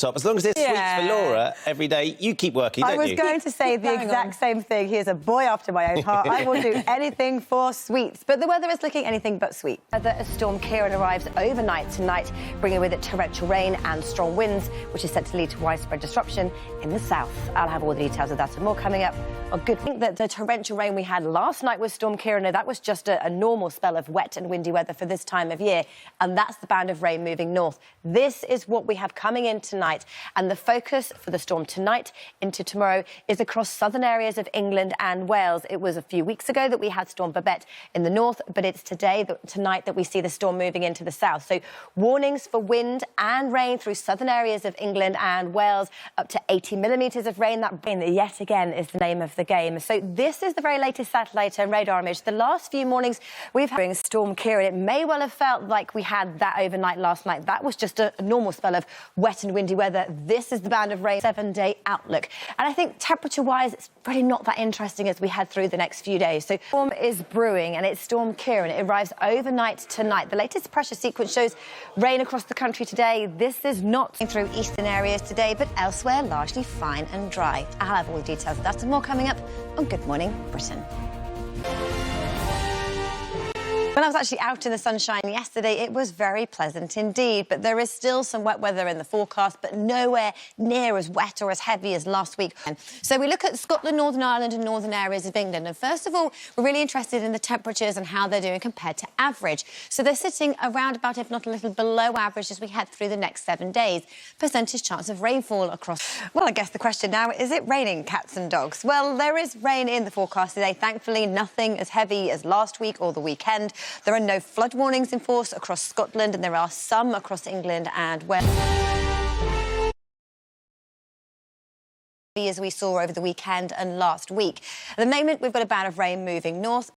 top. As long as there's sweets for Laura every day, you keep working, don't you? I was going to say the exact same thing. He is a boy after my own heart. I will do anything for sweets. But the weather is looking anything but sweet. As Storm Kieran arrives overnight tonight, bringing with it torrential rain and strong winds, which is set to lead to widespread disruption in the south. I'll have all the details of that and more coming up. A good thing that the torrential rain we had last night with Storm Kieran, that was just a normal spell of wet and windy weather for this time of year, and that's the band of rain moving north. This is what we have coming in tonight, and the focus for the storm tonight into tomorrow is across southern areas of England and Wales. It was a few weeks ago that we had Storm Babette in the north, but it's tonight that we see the storm moving into the south. So warnings for wind and rain through southern areas of England and Wales, up to 80 millimetres of rain. That rain, yet again, is the name of the game. So this is the very latest satellite and radar image. The last few mornings we've had Storm Kieran. It may well have felt like we had that overnight last night. That was just a normal spell of wet and windy weather. This is the band of rain 7-day outlook. And I think temperature-wise, it's really not that interesting as we head through the next few days. So storm is brewing, and it's Storm Kieran. It arrives overnight tonight. The latest pressure sequence shows rain across the country today. This is not through eastern areas today, but elsewhere largely fine and dry. I'll have all the details of that and more coming up on Good Morning Britain. When I was actually out in the sunshine yesterday, it was very pleasant indeed, but there is still some wet weather in the forecast, but nowhere near as wet or as heavy as last week. So we look at Scotland, Northern Ireland and northern areas of England. And first of all, we're really interested in the temperatures and how they're doing compared to average. So they're sitting around about, if not a little below average, as we head through the next 7 days. Percentage chance of rainfall across... Well, I guess the question now, is it raining, cats and dogs? Well, there is rain in the forecast today. Thankfully, nothing as heavy as last week or the weekend. There are no flood warnings in force across Scotland, and there are some across England and Wales. As we saw over the weekend and last week. At the moment, we've got a band of rain moving north.